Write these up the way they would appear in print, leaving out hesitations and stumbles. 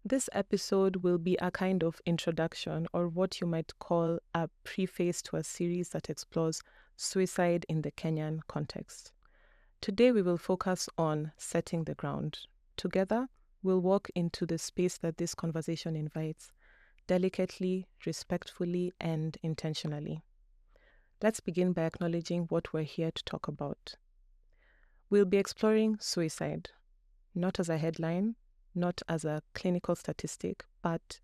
This episode will be a kind of introduction, or what you might call a preface to a series that explores suicide in the Kenyan context. Today, we will focus on setting the ground. Together, we'll walk into the space that this conversation invites, delicately, respectfully, and intentionally. Let's begin by acknowledging what we're here to talk about. We'll be exploring suicide, not as a headline, not as a clinical statistic, but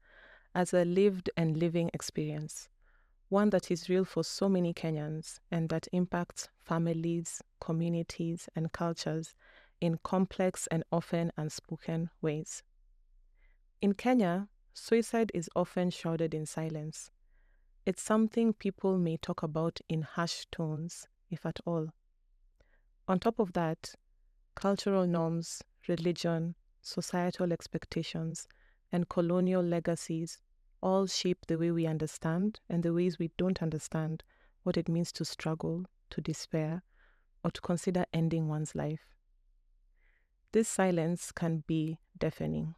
as a lived and living experience, one that is real for so many Kenyans and that impacts families, communities, and cultures in complex and often unspoken ways. In Kenya, suicide is often shrouded in silence. It's something people may talk about in hushed tones, if at all. On top of that, cultural norms, religion, societal expectations, and colonial legacies all shape the way we understand and the ways we don't understand what it means to struggle, to despair, or to consider ending one's life. This silence can be deafening.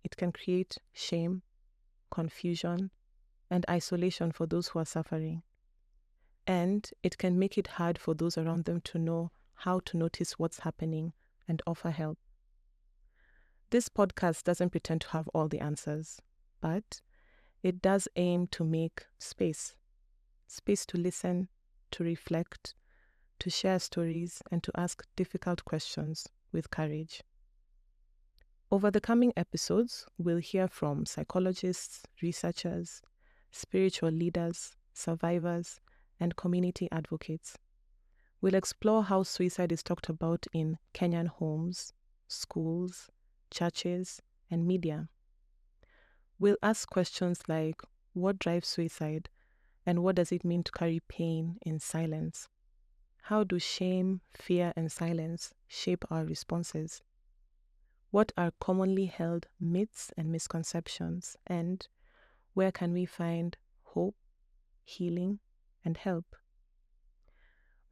It can create shame, confusion, and isolation for those who are suffering. And it can make it hard for those around them to know how to notice what's happening and offer help. This podcast doesn't pretend to have all the answers, but it does aim to make space to listen, to reflect, to share stories, and to ask difficult questions with courage. Over the coming episodes, we'll hear from psychologists, researchers, spiritual leaders, survivors, and community advocates. We'll explore how suicide is talked about in Kenyan homes, schools, churches, and media. We'll ask questions like, what drives suicide, and what does it mean to carry pain in silence? How do shame, fear, and silence shape our responses? What are commonly held myths and misconceptions, and where can we find hope, healing, and help?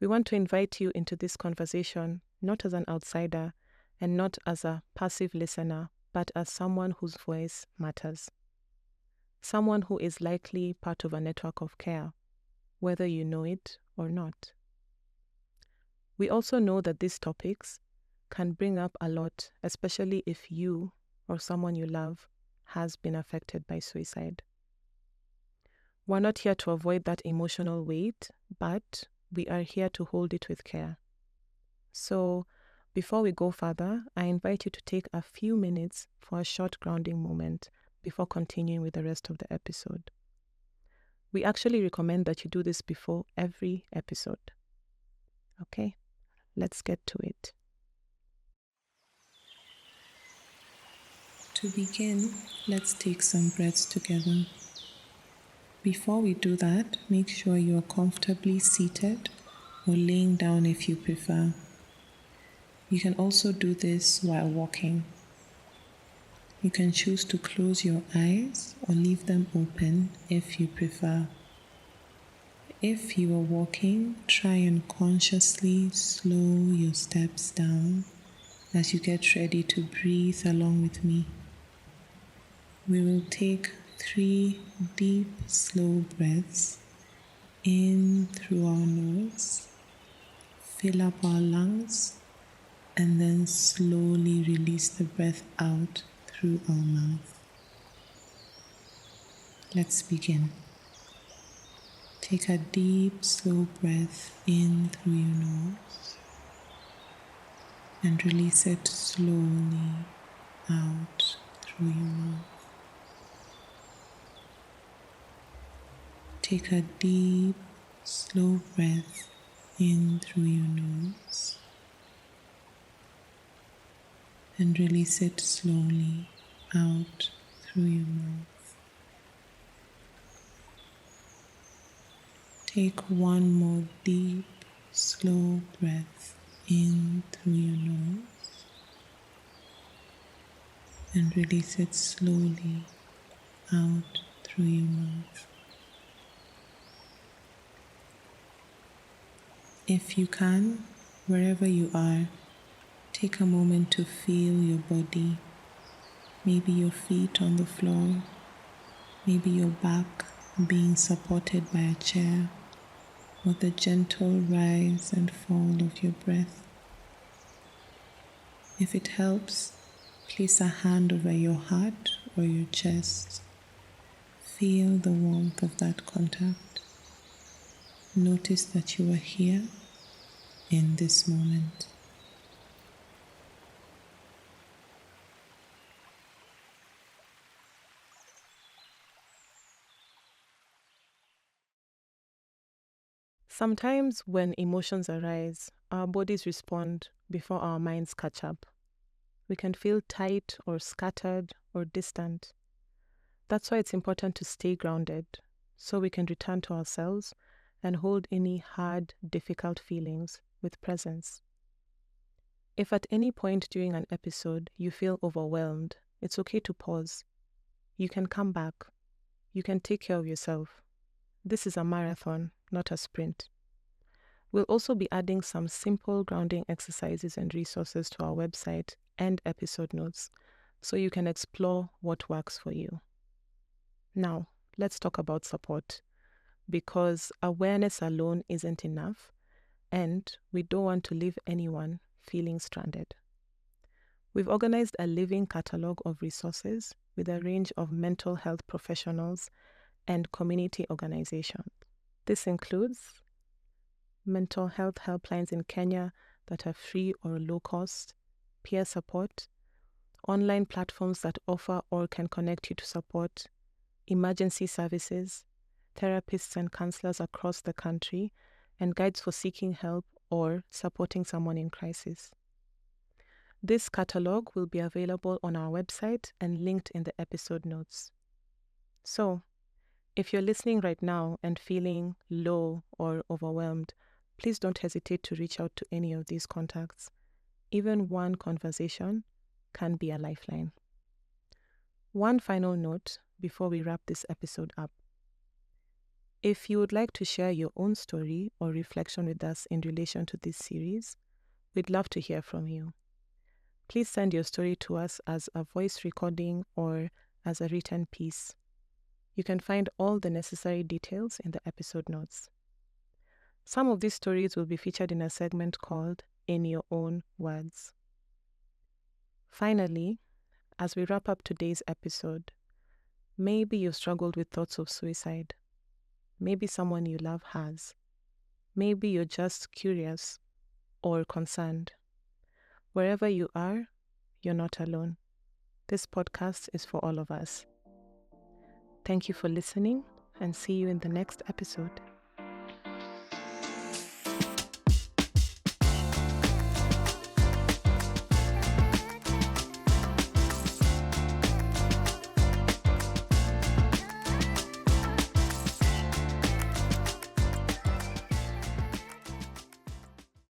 We want to invite you into this conversation not as an outsider and not as a passive listener, but as someone whose voice matters. Someone who is likely part of a network of care, whether you know it or not. We also know that these topics can bring up a lot, especially if you or someone you love has been affected by suicide. We're not here to avoid that emotional weight, but we are here to hold it with care. So, before we go further, I invite you to take a few minutes for a short grounding moment before continuing with the rest of the episode. We actually recommend that you do this before every episode. Okay, let's get to it. To begin, let's take some breaths together. Before we do that, make sure you are comfortably seated or laying down if you prefer. You can also do this while walking. You can choose to close your eyes or leave them open if you prefer. If you are walking, try and consciously slow your steps down as you get ready to breathe along with me. We will take 3 deep, slow breaths in through our nose, fill up our lungs, and then slowly release the breath out through our mouth. Let's begin. Take a deep, slow breath in through your nose and release it slowly out through your mouth. Take a deep, slow breath in through your nose and release it slowly out through your mouth. Take one more deep, slow breath in through your nose and release it slowly out through your mouth. If you can, wherever you are, take a moment to feel your body. Maybe your feet on the floor, maybe your back being supported by a chair, or the gentle rise and fall of your breath. If it helps, place a hand over your heart or your chest. Feel the warmth of that contact. Notice that you are here in this moment. Sometimes when emotions arise, our bodies respond before our minds catch up. We can feel tight or scattered or distant. That's why it's important to stay grounded so we can return to ourselves and hold any hard, difficult feelings with presence. If at any point during an episode you feel overwhelmed, it's okay to pause. You can come back. You can take care of yourself. This is a marathon, not a sprint. We'll also be adding some simple grounding exercises and resources to our website and episode notes so you can explore what works for you. Now, let's talk about support, because awareness alone isn't enough, and we don't want to leave anyone feeling stranded. We've organized a living catalog of resources with a range of mental health professionals and community organizations. This includes mental health helplines in Kenya that are free or low cost, peer support, online platforms that offer or can connect you to support, emergency services, therapists and counselors across the country, and guides for seeking help or supporting someone in crisis. This catalog will be available on our website and linked in the episode notes. So, if you're listening right now and feeling low or overwhelmed, please don't hesitate to reach out to any of these contacts. Even one conversation can be a lifeline. One final note before we wrap this episode up. If you would like to share your own story or reflection with us in relation to this series, we'd love to hear from you. Please send your story to us as a voice recording or as a written piece. You can find all the necessary details in the episode notes. Some of these stories will be featured in a segment called In Your Own Words. Finally, as we wrap up today's episode, maybe you've struggled with thoughts of suicide. Maybe someone you love has. Maybe you're just curious or concerned. Wherever you are, you're not alone. This podcast is for all of us. Thank you for listening, and see you in the next episode.